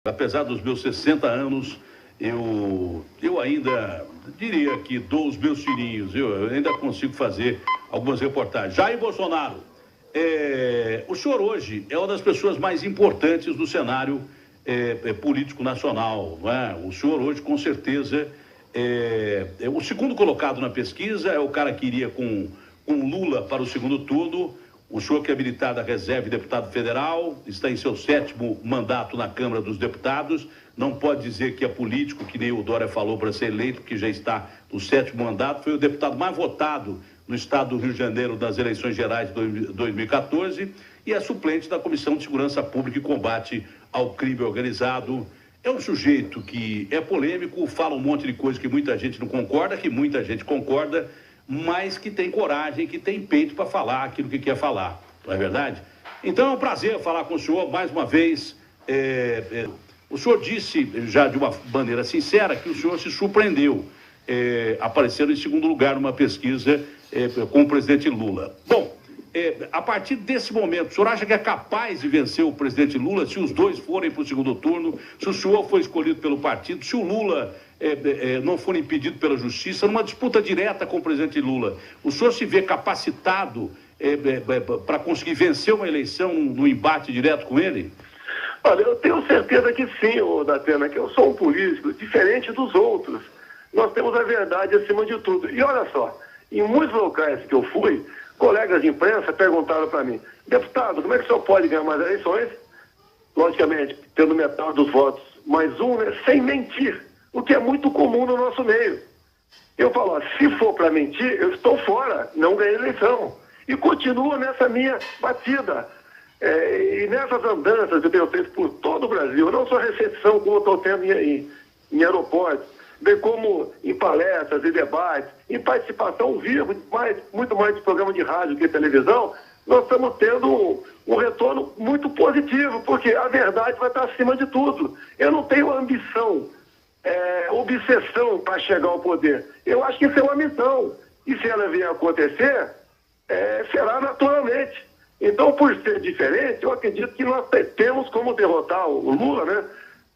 Apesar dos meus 60 anos, eu ainda diria que dou os meus tirinhos, eu ainda consigo fazer algumas reportagens. Jair Bolsonaro, o senhor hoje é uma das pessoas mais importantes do cenário político nacional, não é? O senhor hoje, com certeza, é o segundo colocado na pesquisa, é o cara que iria com Lula para o segundo turno. O senhor que é habilitado à reserva e deputado federal, está em seu 7º mandato na Câmara dos Deputados, não pode dizer que é político, que nem o Dória falou para ser eleito, porque já está no 7º mandato, foi o deputado mais votado no estado do Rio de Janeiro nas eleições gerais de 2014 e é suplente da Comissão de Segurança Pública e Combate ao Crime Organizado. É um sujeito que é polêmico, fala um monte de coisa que muita gente não concorda, que muita gente concorda, mas que tem coragem, que tem peito para falar aquilo que quer falar, não é verdade? Então é um prazer falar com o senhor mais uma vez. O senhor disse já de uma maneira sincera que o senhor se surpreendeu aparecendo em segundo lugar numa pesquisa com o presidente Lula. Bom, a partir desse momento, o senhor acha que é capaz de vencer o presidente Lula se os dois forem para o segundo turno, se o senhor for escolhido pelo partido, se o Lula não for impedido pela justiça, numa disputa direta com o presidente Lula, o senhor se vê capacitado para conseguir vencer uma eleição no embate direto com ele? Olha, eu tenho certeza que sim, Datena, que eu sou um político diferente dos outros. Nós temos a verdade acima de tudo. E olha só, em muitos locais que eu fui, colegas de imprensa perguntaram para mim: deputado, como é que o senhor pode ganhar mais eleições? Logicamente, tendo metade dos votos mais um, né, sem mentir, o que é muito comum no nosso meio. Eu falo, ó, se for para mentir, eu estou fora, não ganhei eleição. E continuo nessa minha batida. E nessas andanças que eu tenho feito por todo o Brasil, não só recepção como eu estou tendo em aeroportos, bem como em palestras e debates, em participação ao vivo, muito mais de programa de rádio que televisão, nós estamos tendo um retorno muito positivo, porque a verdade vai estar acima de tudo. Eu não tenho ambição, obsessão para chegar ao poder. Eu acho que isso é uma missão. E se ela vier a acontecer, será naturalmente. Então, por ser diferente, eu acredito que nós temos como derrotar o Lula, né?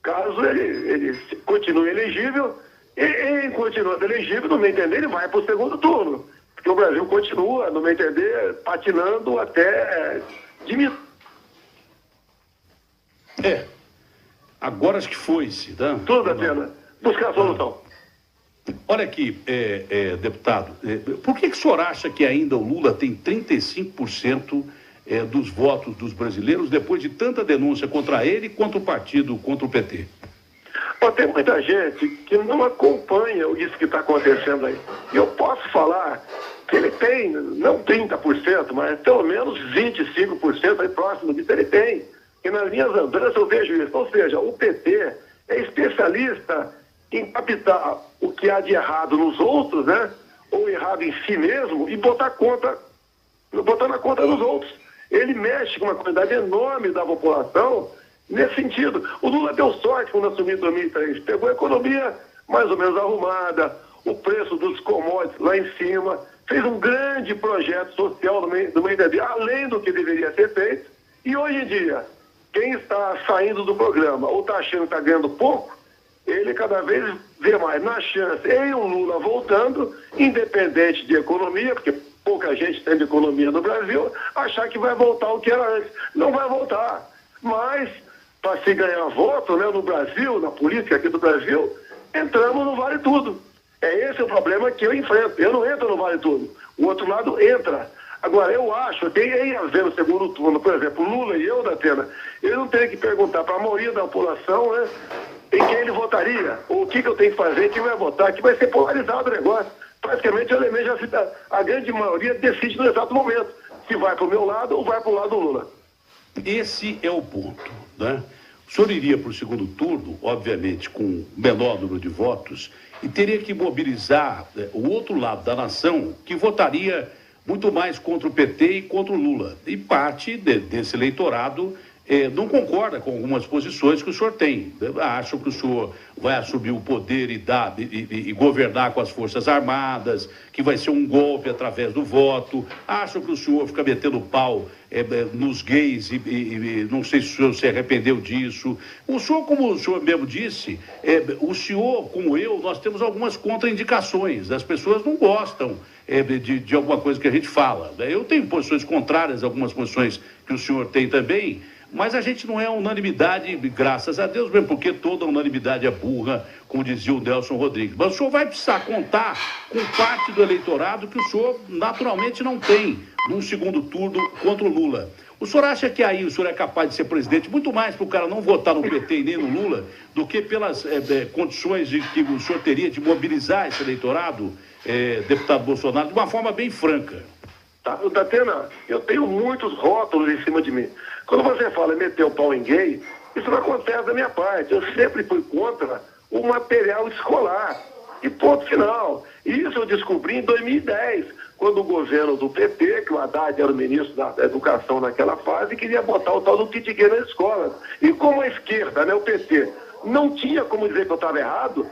Caso ele continue elegível, e em continuando elegível, no meu entender, ele vai para o segundo turno. Porque o Brasil continua, no meu entender, patinando até diminuir. Agora acho que foi-se, tá? Tudo, Datena. Buscar a solução. Olha aqui, deputado, por que o senhor acha que ainda o Lula tem 35% dos votos dos brasileiros depois de tanta denúncia contra ele, contra o partido, contra o PT? Tem muita gente que não acompanha isso que está acontecendo aí. E eu posso falar que ele tem, não 30%, mas pelo menos 25% aí próximo disso ele tem. E nas minhas andanças eu vejo isso. Ou seja, o PT é especialista em captar o que há de errado nos outros, né? Ou errado em si mesmo, e botar na conta dos outros. Ele mexe com uma quantidade enorme da população nesse sentido. O Lula deu sorte quando assumiu em 2003. Pegou a economia mais ou menos arrumada, o preço dos commodities lá em cima, fez um grande projeto social no meio entender, além do que deveria ser feito. E hoje em dia, quem está saindo do programa ou está achando que está ganhando pouco, ele cada vez vê mais na chance em um Lula voltando, independente de economia, porque pouca gente tem de economia no Brasil, achar que vai voltar o que era antes. Não vai voltar. Mas, para se ganhar voto, né, no Brasil, na política aqui do Brasil, entramos no Vale Tudo. Esse o problema que eu enfrento. Eu não entro no Vale Tudo. O outro lado entra. Agora, eu acho que em haver no segundo turno, por exemplo, Lula e eu, Datena, eu não tenho que perguntar para a maioria da população, né, em quem ele votaria, ou o que eu tenho que fazer, quem vai votar, que vai ser polarizado o negócio. Praticamente o elemento a grande maioria decide no exato momento, se vai para o meu lado ou vai para o lado do Lula. Esse é o ponto, né? O senhor iria para o segundo turno, obviamente, com menor número de votos, e teria que mobilizar o outro lado da nação, que votaria muito mais contra o PT e contra o Lula. E parte desse eleitorado não concorda com algumas posições que o senhor tem. Acham que o senhor vai assumir o poder e governar com as Forças Armadas, que vai ser um golpe através do voto. Acham que o senhor fica metendo pau nos gays e não sei se o senhor se arrependeu disso. O senhor, como o senhor mesmo disse, o senhor, como eu, nós temos algumas contraindicações. As pessoas não gostam de alguma coisa que a gente fala. Eu tenho posições contrárias a algumas posições que o senhor tem também, mas a gente não é unanimidade, graças a Deus, mesmo porque toda unanimidade é burra, como dizia o Nelson Rodrigues. Mas o senhor vai precisar contar com parte do eleitorado que o senhor naturalmente não tem num segundo turno contra o Lula. O senhor acha que aí o senhor é capaz de ser presidente muito mais para o cara não votar no PT e nem no Lula do que pelas condições que o senhor teria de mobilizar esse eleitorado, deputado Bolsonaro, de uma forma bem franca? Tá, Datena, eu tenho muitos rótulos em cima de mim. Quando você fala meter o pau em gay, isso não acontece da minha parte. Eu sempre fui contra o material escolar. E ponto final. Isso eu descobri em 2010, quando o governo do PT, que o Haddad era o ministro da Educação naquela fase, queria botar o tal do kit gay nas escolas. E como a esquerda, né, o PT, não tinha como dizer que eu estava errado,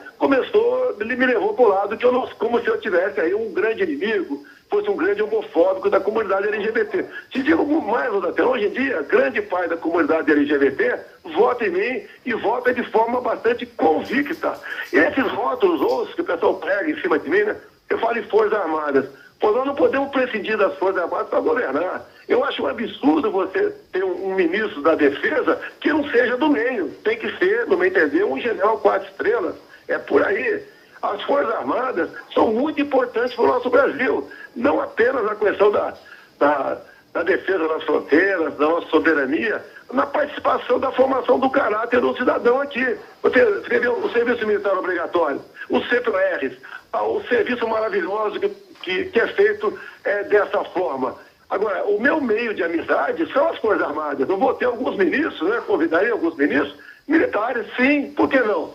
ele me levou para o lado que eu não, como se eu tivesse aí um grande inimigo, fosse um grande homofóbico da comunidade LGBT. Te digo mais, até hoje em dia, grande parte da comunidade LGBT vota em mim e vota de forma bastante convicta. E esses rótulos outros que o pessoal prega em cima de mim, né? Eu falo em Forças Armadas. Pô, nós não podemos prescindir das Forças Armadas para governar. Eu acho um absurdo você ter um ministro da Defesa que não seja do meio. Tem que ser, no meu entender, um general 4 estrelas. É por aí. As Forças Armadas são muito importantes para o nosso Brasil. Não apenas na questão da defesa das fronteiras, da nossa soberania, na participação da formação do caráter do cidadão aqui. Você vê o serviço militar obrigatório, os CPRs, o serviço maravilhoso que é feito dessa forma. Agora, o meu meio de amizade são as Forças Armadas. Eu vou ter alguns ministros, né? Convidaria alguns ministros militares, sim, por que não?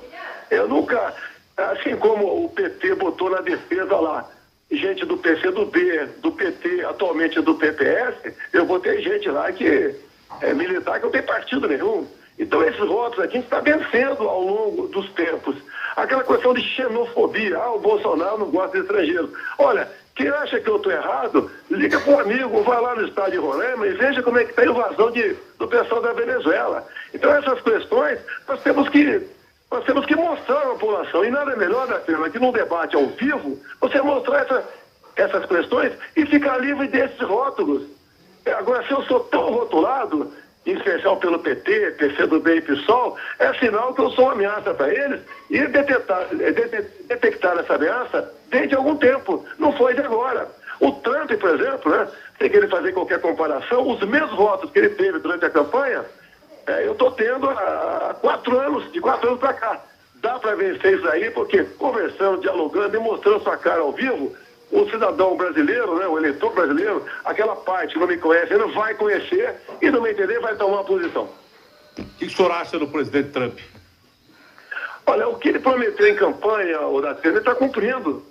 Eu nunca, assim como o PT botou na defesa lá, gente do PCdoB, do PT, atualmente do PPS, eu botei gente lá que é militar, que não tem partido nenhum. Então esses votos aqui a gente está vencendo ao longo dos tempos. Aquela questão de xenofobia, o Bolsonaro não gosta de estrangeiros. Olha, quem acha que eu estou errado, liga para um amigo, vai lá no estado de Roraima e veja como é que está a invasão do pessoal da Venezuela. Então essas questões nós temos que mostrar à população, e nada melhor, Datena, que num debate ao vivo, você mostrar essas questões e ficar livre desses rótulos. Agora, se eu sou tão rotulado, em especial pelo PT, PCdoB e PSOL, é sinal que eu sou uma ameaça para eles e detectar essa ameaça desde algum tempo, não foi de agora. O Trump, por exemplo, né, sem querer fazer qualquer comparação, os mesmos votos que ele teve durante a campanha, eu estou tendo há 4 anos, de 4 anos para cá. Dá para vencer isso aí, porque conversando, dialogando e mostrando sua cara ao vivo, o cidadão brasileiro, né, o eleitor brasileiro, aquela parte que não me conhece, ele vai conhecer e, não me entender, vai tomar uma posição. O que o senhor acha do presidente Trump? Olha, o que ele prometeu em campanha, o Datena, ele está cumprindo.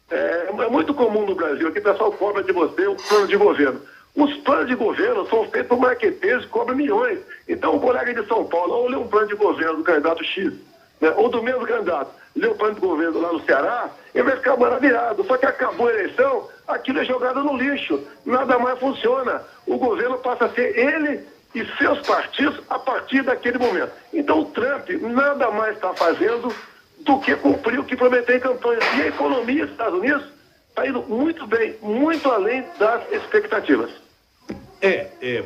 É muito comum no Brasil, aqui o pessoal cobra de você o plano de governo. Os planos de governo são feitos por marqueteiros que cobram milhões. Então, o colega de São Paulo, ou lê um plano de governo do candidato X, né, ou do mesmo candidato, lê o plano de governo lá no Ceará, ele vai ficar maravilhado. Só que acabou a eleição, aquilo é jogado no lixo. Nada mais funciona. O governo passa a ser ele e seus partidos a partir daquele momento. Então, o Trump nada mais está fazendo do que cumprir o que prometeu em campanha. E a economia dos Estados Unidos está indo muito bem, muito além das expectativas.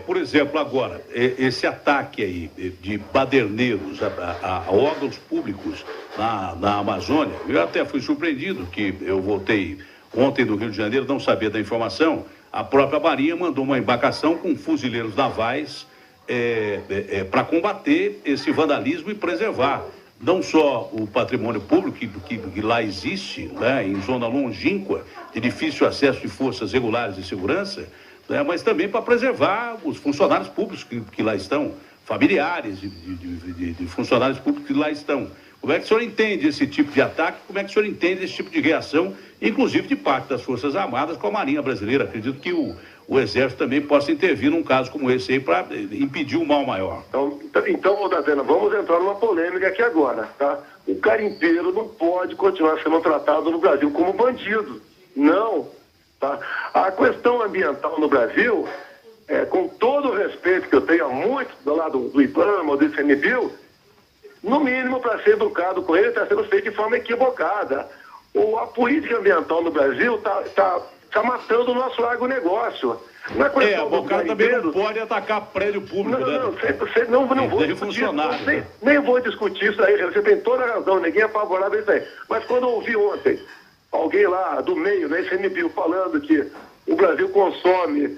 Por exemplo, agora, esse ataque aí de baderneiros a órgãos públicos na Amazônia, eu até fui surpreendido que eu voltei ontem do Rio de Janeiro, não sabia da informação, a própria Marinha mandou uma embarcação com fuzileiros navais para combater esse vandalismo e preservar não só o patrimônio público que lá existe, né, em zona longínqua, de difícil acesso de forças regulares de segurança, né, mas também para preservar os funcionários públicos que lá estão, familiares de funcionários públicos que lá estão. Como é que o senhor entende esse tipo de ataque? Como é que o senhor entende esse tipo de reação, inclusive de parte das Forças Armadas com a Marinha Brasileira? Acredito que o Exército também possa intervir num caso como esse aí para impedir um mal maior. Então, Datena, vamos entrar numa polêmica aqui agora, tá? O garimpeiro não pode continuar sendo tratado no Brasil como bandido. Não. Tá? A questão ambiental no Brasil com todo o respeito que eu tenho a muitos do lado do IBAMA ou do ICMBio, no mínimo, para ser educado com ele, está sendo feito de forma equivocada. A política ambiental no Brasil está matando o nosso agronegócio. Na questão o cara também não pode atacar prédio público, não vou discutir isso, nem vou discutir isso aí, você tem toda a razão, ninguém é favorável a isso aí. Mas quando eu ouvi ontem alguém lá do meio, né, ICMBio, falando que o Brasil consome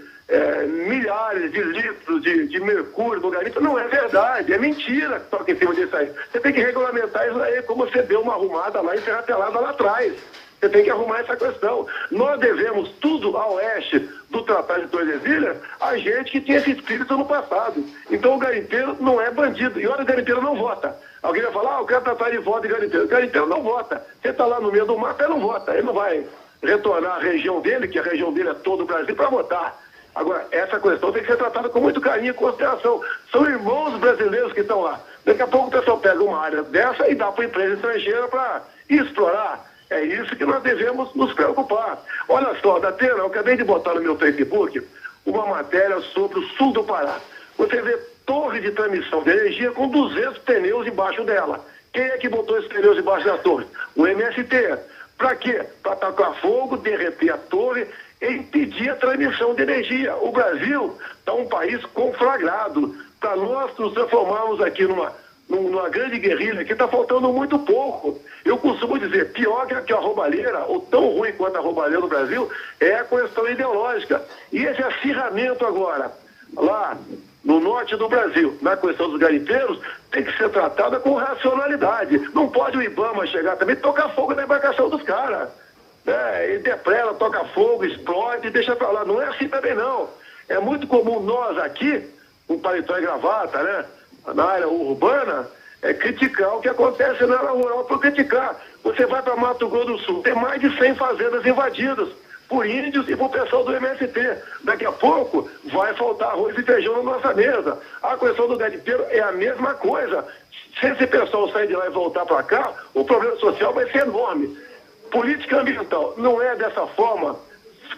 milhares de litros de mercúrio no garimpo, não é verdade, é mentira que toca em cima disso aí. Você tem que regulamentar isso aí, como você deu uma arrumada lá, enterratelada lá atrás. Você tem que arrumar essa questão. Nós devemos tudo a oeste do Tratado de Tordesilhas a gente que tinha esse espírito no passado. Então o garimpeiro não é bandido. E olha, o garimpeiro não vota. Alguém vai falar, eu quero tratar de voto de garimpeiro. O garimpeiro não vota. Você está lá no meio do mato, ele não vota. Ele não vai retornar à região dele, que a região dele é todo o Brasil, para votar. Agora, essa questão tem que ser tratada com muito carinho e consideração. São irmãos brasileiros que estão lá. Daqui a pouco o pessoal pega uma área dessa e dá para a empresa estrangeira para explorar. É isso que nós devemos nos preocupar. Olha só, Datena, eu acabei de botar no meu Facebook uma matéria sobre o sul do Pará. Você vê torre de transmissão de energia com 200 pneus embaixo dela. Quem é que botou esses pneus embaixo da torre? O MST. Para quê? Para tacar fogo, derreter a torre e impedir a transmissão de energia. O Brasil está um país conflagrado. Para nós nos transformarmos aqui numa grande guerrilha que está faltando muito pouco. Eu costumo dizer, pior que a roubalheira, ou tão ruim quanto a roubalheira no Brasil, é a questão ideológica. E esse acirramento agora, lá no norte do Brasil, na questão dos garimpeiros, tem que ser tratada com racionalidade. Não pode o IBAMA chegar também e tocar fogo na embarcação dos caras. E deprela, toca fogo, explode e deixa pra lá. Não é assim também, não. É muito comum nós aqui, com paletó e gravata, né, na área urbana, criticar o que acontece na área rural por criticar. Você vai para Mato Grosso do Sul, tem mais de 100 fazendas invadidas por índios e por pessoal do MST. Daqui a pouco vai faltar arroz e feijão na nossa mesa. A questão do garimpeiro é a mesma coisa. Se esse pessoal sair de lá e voltar para cá, o problema social vai ser enorme. Política ambiental não é dessa forma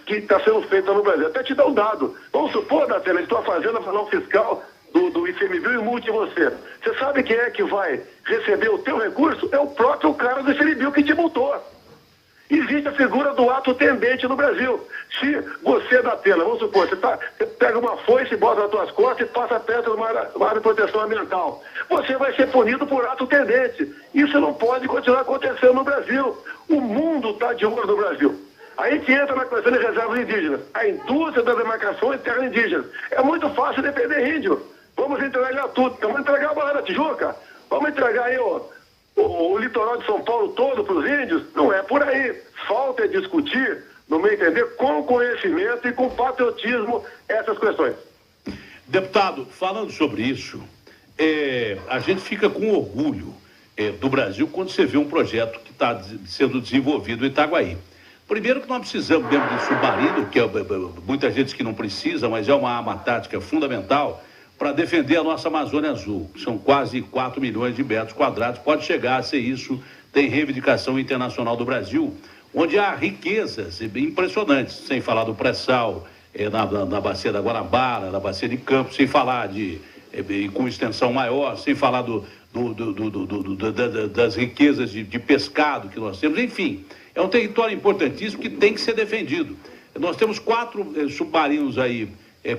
que está sendo feita no Brasil. Até te dar um dado. Vamos supor, Datena, que tua fazenda fazer um fiscal do ICMBio e multe você. Você sabe quem é que vai receber o teu recurso? É o próprio cara do ICMBio que te multou. Existe a figura do ato tendente no Brasil. Se você, Datena, vamos supor, você pega uma foice, bota nas tuas costas e passa perto de uma área de proteção ambiental. Você vai ser punido por ato tendente. Isso não pode continuar acontecendo no Brasil. O mundo está de olho no Brasil. A gente entra na questão de reservas indígenas. A indústria da demarcação em terras indígenas. É muito fácil defender índio. Vamos entregar tudo. Vamos entregar a Barra da Tijuca. Vamos entregar aí o litoral de São Paulo todo para os índios. Não é por aí. Falta discutir, no meu entender, com conhecimento e com patriotismo essas questões. Deputado, falando sobre isso, a gente fica com orgulho do Brasil quando você vê um projeto que está sendo desenvolvido em Itaguaí. Primeiro que nós precisamos mesmo de submarino, que muita gente diz que não precisa, mas é uma arma tática fundamental para defender a nossa Amazônia Azul. São quase 4 milhões de metros quadrados, pode chegar a ser isso, tem reivindicação internacional do Brasil, onde há riquezas impressionantes, sem falar do pré-sal, na bacia da Guanabara, na bacia de Campos, sem falar com extensão maior, sem falar das riquezas de pescado que nós temos, enfim, é um território importantíssimo que tem que ser defendido. Nós temos 4 submarinos aí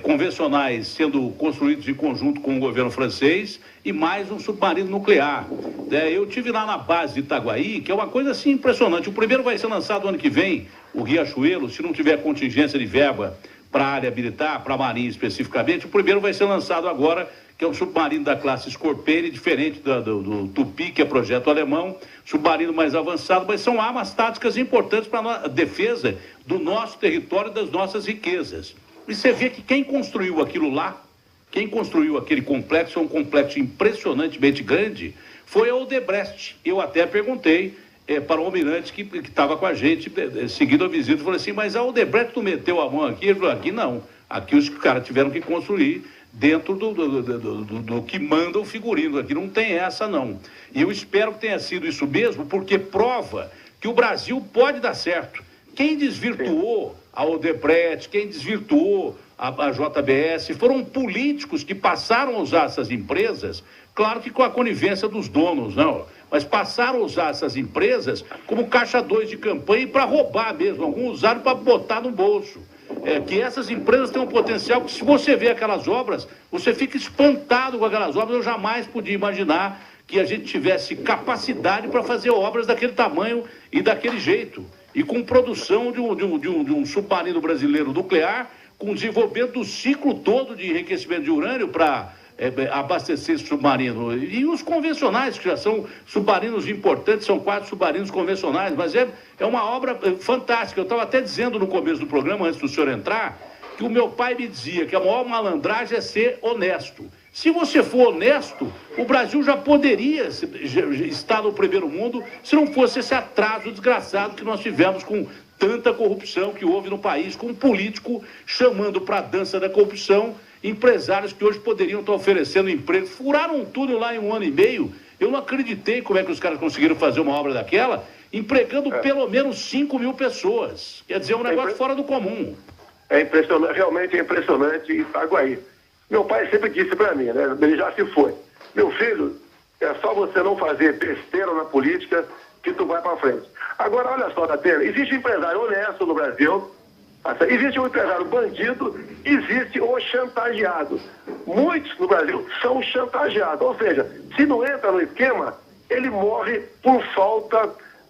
convencionais sendo construídos em conjunto com o governo francês e mais um submarino nuclear. Eu tive lá na base de Itaguaí, que é uma coisa assim impressionante. O primeiro vai ser lançado ano que vem, o Riachuelo, se não tiver contingência de verba para a área militar, para a Marinha especificamente, o primeiro vai ser lançado agora, que é um submarino da classe Scorpene, diferente do Tupi, que é projeto alemão, submarino mais avançado, mas são armas táticas importantes para a defesa do nosso território e das nossas riquezas. E você vê que quem construiu aquilo lá, quem construiu aquele complexo, é um complexo impressionantemente grande, foi a Odebrecht. Eu até perguntei para o almirante que estava com a gente, seguindo a visita, falei assim, mas a Odebrecht não meteu a mão aqui? Ele falou, aqui não. Aqui os caras tiveram que construir dentro do que manda o figurino. Aqui não tem essa, não. E eu espero que tenha sido isso mesmo, porque prova que o Brasil pode dar certo. Quem desvirtuou a Odebrecht, quem desvirtuou a JBS, foram políticos que passaram a usar essas empresas, claro que com a conivência dos donos, não, mas passaram a usar essas empresas como caixa 2 de campanha e para roubar mesmo, alguns usaram para botar no bolso. Que essas empresas têm um potencial que, se você vê aquelas obras, você fica espantado com aquelas obras. Eu jamais podia imaginar que a gente tivesse capacidade para fazer obras daquele tamanho e daquele jeito. E com produção de um submarino brasileiro nuclear, com desenvolvimento do ciclo todo de enriquecimento de urânio para abastecer esse submarino. E os convencionais, que já são submarinos importantes, são 4 submarinos convencionais, mas é uma obra fantástica. Eu estava até dizendo no começo do programa, antes do senhor entrar, que o meu pai me dizia que a maior malandragem é ser honesto. Se você for honesto, o Brasil já poderia estar no primeiro mundo se não fosse esse atraso desgraçado que nós tivemos com tanta corrupção que houve no país, com um político chamando para a dança da corrupção empresários que hoje poderiam estar oferecendo emprego. Furaram um túnel lá em 1 ano e meio. Eu não acreditei como é que os caras conseguiram fazer uma obra daquela, empregando pelo menos 5 mil pessoas. Quer dizer, um negócio fora do comum. É impressionante, realmente é impressionante Itaguaí. Meu pai sempre disse para mim, né? Ele já se foi. Meu filho, é só você não fazer besteira na política que tu vai para frente. Agora, olha só, Datena, existe um empresário honesto no Brasil, existe um empresário bandido, existe o chantageado. Muitos no Brasil são chantageados. Ou seja, se não entra no esquema, ele morre por falta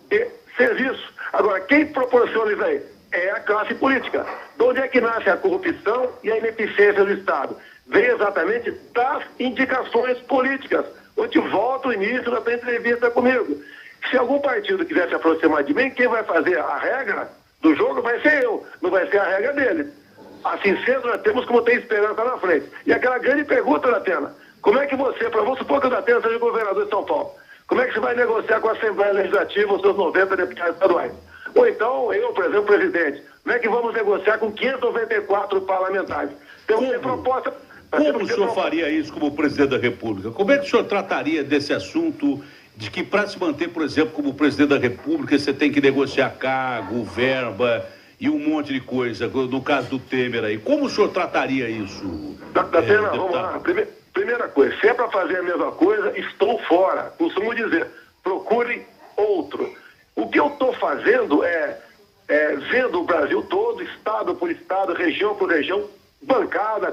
de serviço. Agora, quem proporciona isso aí? É a classe política. De onde é que nasce a corrupção e a ineficiência do Estado? Vem exatamente das indicações políticas. Eu te volto ao início da tua entrevista comigo. Se algum partido quiser se aproximar de mim, quem vai fazer a regra do jogo vai ser eu, não vai ser a regra dele. Assim sendo, nós temos como ter esperança na frente. E aquela grande pergunta, Datena, como é que você, vamos supor que o Datena seja governador de São Paulo, como é que você vai negociar com a Assembleia Legislativa os seus 90 deputados estaduais? Ou então, eu, por exemplo, presidente, como é que vamos negociar com 594 parlamentares? Temos que ter proposta... Como o senhor faria isso como presidente da República? Como é que o senhor trataria desse assunto de que, para se manter, por exemplo, como presidente da República, você tem que negociar cargo, verba e um monte de coisa, no caso do Temer aí? Como o senhor trataria isso? Datena, vamos lá. Primeira coisa, se é para fazer a mesma coisa, estou fora. Costumo dizer, procure outro. O que eu estou fazendo é vendo o Brasil todo, estado por estado, região por região,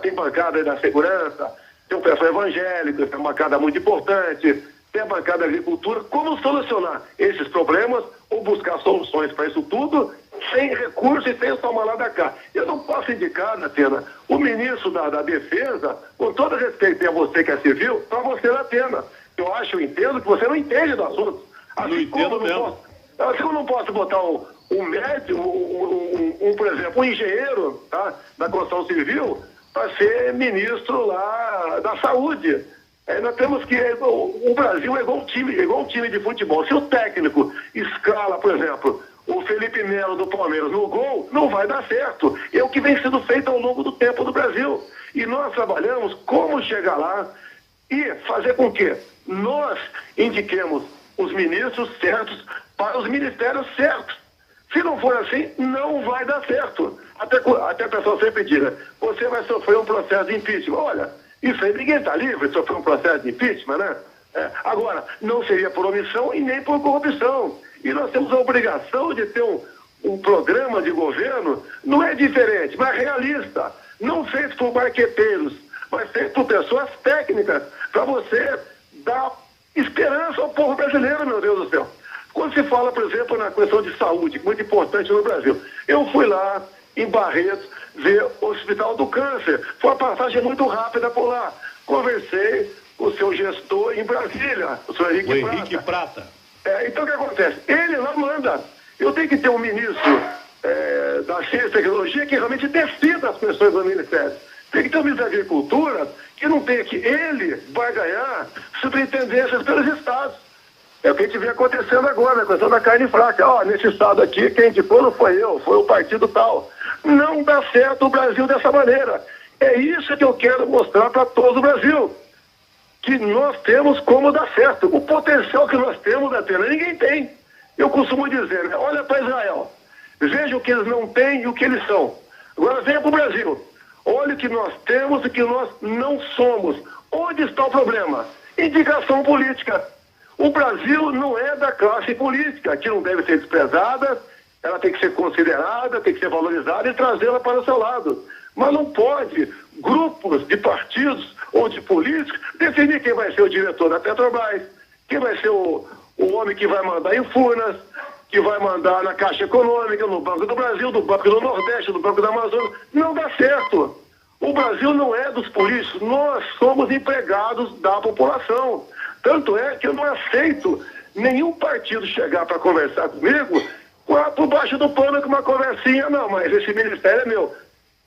tem bancada da segurança, tem um pessoal evangélico, tem uma bancada muito importante, tem a bancada da agricultura. Como solucionar esses problemas ou buscar soluções para isso tudo sem recurso e sem tomar lá da cá? Eu não posso indicar, Datena, o ministro da Defesa, com todo respeito a você que é civil, para você, Datena. Eu entendo que você não entende do assunto. Assim, não entendo mesmo. Assim eu não posso botar um médico, por exemplo, um engenheiro, tá, da construção civil para ser ministro lá da saúde. Nós temos que... O Brasil é igual um time de futebol. Se o técnico escala, por exemplo, o Felipe Melo do Palmeiras no gol, não vai dar certo. É o que vem sendo feito ao longo do tempo do Brasil. E nós trabalhamos como chegar lá e fazer com que nós indiquemos os ministros certos para os ministérios certos. Se não for assim, não vai dar certo. Até a pessoa sempre diz, né? Você vai sofrer um processo de impeachment. Olha, isso aí ninguém está livre de sofrer um processo de impeachment, né? Agora, não seria por omissão e nem por corrupção. E nós temos a obrigação de ter um programa de governo, não é diferente, mas realista. Não feito por marqueteiros, mas feito por pessoas técnicas, para você dar esperança ao povo brasileiro, meu Deus do céu. Quando se fala, por exemplo, na questão de saúde, muito importante no Brasil, eu fui lá em Barretos ver o Hospital do Câncer. Foi uma passagem muito rápida por lá. Conversei com o seu gestor em Brasília, o senhor Henrique Prata. Então o que acontece? Ele lá manda. Eu tenho que ter um ministro da Ciência e Tecnologia que realmente decida as questões do Ministério. Tem que ter um ministro da Agricultura que não tenha que ele vai ganhar superintendências pelos estados. É o que a gente vê acontecendo agora, a questão da carne fraca. Nesse estado aqui, quem indicou não foi eu, foi o partido tal. Não dá certo o Brasil dessa maneira. É isso que eu quero mostrar para todo o Brasil. Que nós temos como dar certo. O potencial que nós temos, Datena, ninguém tem. Eu costumo dizer, né? Olha para Israel. Veja o que eles não têm e o que eles são. Agora venha para o Brasil. Olha o que nós temos e o que nós não somos. Onde está o problema? Indicação política. O Brasil não é da classe política, que não deve ser desprezada, ela tem que ser considerada, tem que ser valorizada e trazê-la para o seu lado. Mas não pode grupos de partidos ou de políticos definir quem vai ser o diretor da Petrobras, quem vai ser o homem que vai mandar em Furnas, que vai mandar na Caixa Econômica, no Banco do Brasil, do Banco do Nordeste, do Banco da Amazônia. Não dá certo. O Brasil não é dos políticos, nós somos empregados da população. Tanto é que eu não aceito nenhum partido chegar para conversar comigo por baixo do pano com uma conversinha. Não, mas esse ministério é meu.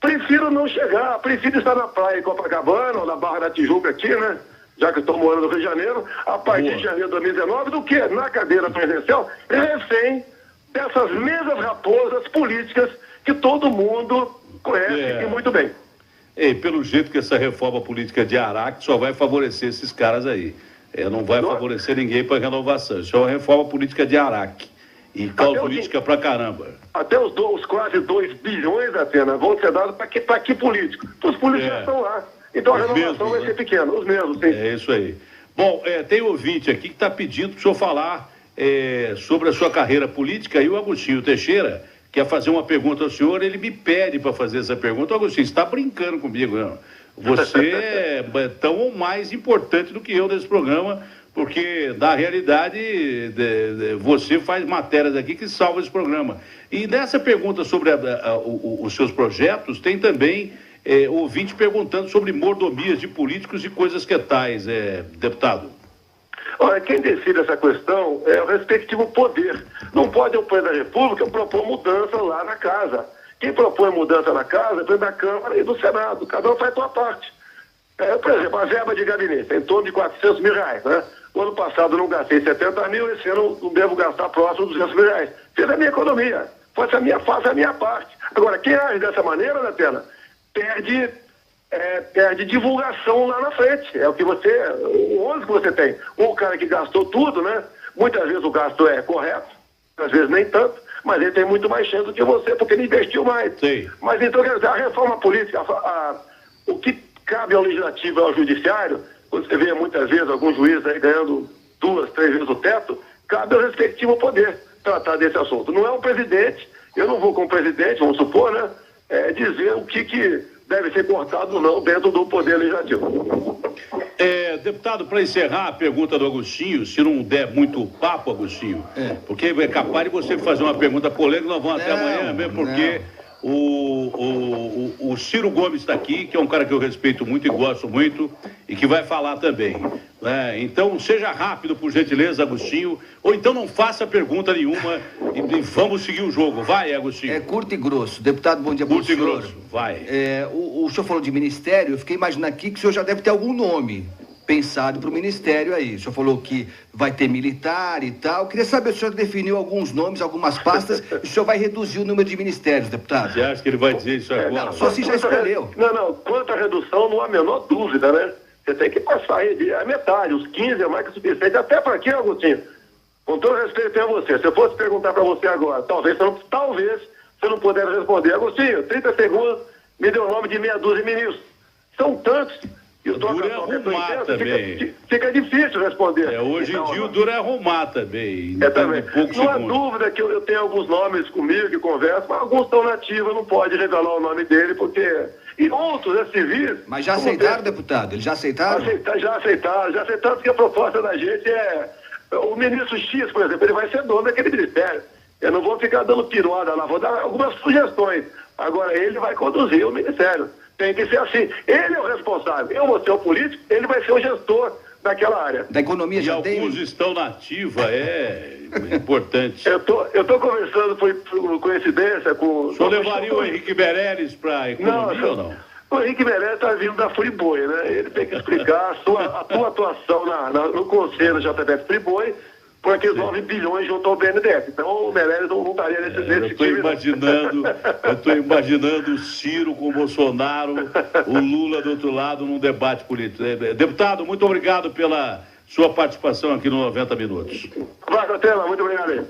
Prefiro não chegar, prefiro estar na praia em Copacabana ou na Barra da Tijuca aqui, né? Já que estou morando no Rio de Janeiro, a partir de janeiro de 2019, do que na cadeira presidencial, refém dessas mesmas raposas políticas que todo mundo conhece e muito bem. E pelo jeito que essa reforma política de Araque só vai favorecer esses caras aí. Não vai favorecer ninguém para renovação. Isso é uma reforma política de Araque. E causa política pra caramba. Até os quase 2 bilhões, Atena, vão ser dados para que político? Os políticos já estão lá. Então a renovação vai ser pequena, os mesmos, sim. É isso aí. Bom, tem ouvinte aqui que está pedindo para o senhor falar sobre a sua carreira política, e o Agostinho Teixeira quer fazer uma pergunta ao senhor, ele me pede para fazer essa pergunta. Agostinho, você está brincando comigo, não? Você é tão ou mais importante do que eu nesse programa, porque, na realidade, você faz matérias aqui que salvam esse programa. E nessa pergunta sobre os seus projetos, tem também ouvinte perguntando sobre mordomias de políticos e coisas que tais, deputado. Olha, quem decide essa questão é o respectivo poder. Não pode o presidente da República propor mudança lá na casa. Quem propõe mudança na casa é o presidente da Câmara e do Senado. Cada um faz a sua parte. Por exemplo, a verba de gabinete, em torno de R$400 mil, né? O ano passado eu não gastei 70 mil, esse ano eu devo gastar próximo de R$200 mil. Fiz a minha economia, faço a minha parte. Agora, quem age dessa maneira, né, Pena, perde divulgação lá na frente. É o ônus que você tem. O cara que gastou tudo, né? Muitas vezes o gasto é correto, às vezes nem tanto, mas ele tem muito mais chance do que você, porque ele investiu mais. Sim. Mas então, quer dizer, a reforma política, o que cabe ao legislativo e ao judiciário, quando você vê muitas vezes alguns juízes aí ganhando 2, 3 vezes o teto, cabe ao respectivo poder tratar desse assunto. Não é o presidente, eu não vou como presidente, vamos supor, né? Dizer o que deve ser cortado ou não dentro do poder legislativo. Deputado, para encerrar a pergunta do Agostinho, se não der muito papo, Agostinho, porque é capaz de você fazer uma pergunta polêmica, nós vamos até amanhã mesmo, porque o Ciro Gomes está aqui, que é um cara que eu respeito muito e gosto muito, e que vai falar também. Então, seja rápido, por gentileza, Agostinho, ou então não faça pergunta nenhuma e vamos seguir o jogo. Vai, Agostinho. É curto e grosso. Deputado, bom dia para o senhor. Curto e grosso, vai. O senhor falou de ministério, eu fiquei imaginando aqui que o senhor já deve ter algum nome pensado para o ministério aí. O senhor falou que vai ter militar e tal. Eu queria saber se o senhor definiu alguns nomes, algumas pastas, e o senhor vai reduzir o número de ministérios, deputado. Você acha que ele vai dizer isso agora? Não, só se já escolheu. Não. Quanto à redução, não há a menor dúvida, né? Você tem que passar aí a metade, os 15 é mais que suficiente. Até para quê, Agostinho? Com todo respeito a você. Se eu fosse perguntar para você agora, talvez você não pudesse responder. Agostinho, 30 segundos, me deu o nome de meia dúzia de ministros. São tantos. E o duro é arrumar também. Fica difícil responder. Hoje em dia o duro é arrumar também. Também. Não há dúvida que eu tenho alguns nomes comigo que conversam, mas alguns estão nativos, não pode revelar o nome dele, porque... E outros, civis... Mas já aceitaram, deputado? Eles já aceitaram? Já aceitaram, porque a proposta da gente o ministro X, por exemplo, ele vai ser dono daquele ministério. Eu não vou ficar dando piruada lá, vou dar algumas sugestões. Agora, ele vai conduzir o ministério. Tem que ser assim. Ele é o responsável. Eu vou ser o político, ele vai ser o gestor daquela área. Da economia já tem... alguns estão na ativa, importante. Eu tô conversando, por coincidência, com... O senhor levaria o Henrique Meirelles para a economia ou não? O Henrique Meirelles está vindo da Friboi, né? Ele tem que explicar a tua atuação no conselho da JBS Friboi, por aqueles 9 bilhões junto ao BNDES. Então o Meirelles não estaria nesse time. Eu estou imaginando o Ciro com o Bolsonaro, o Lula do outro lado num debate político. Deputado, muito obrigado pela sua participação aqui no 90 Minutos. Vai, Catela, muito obrigado aí.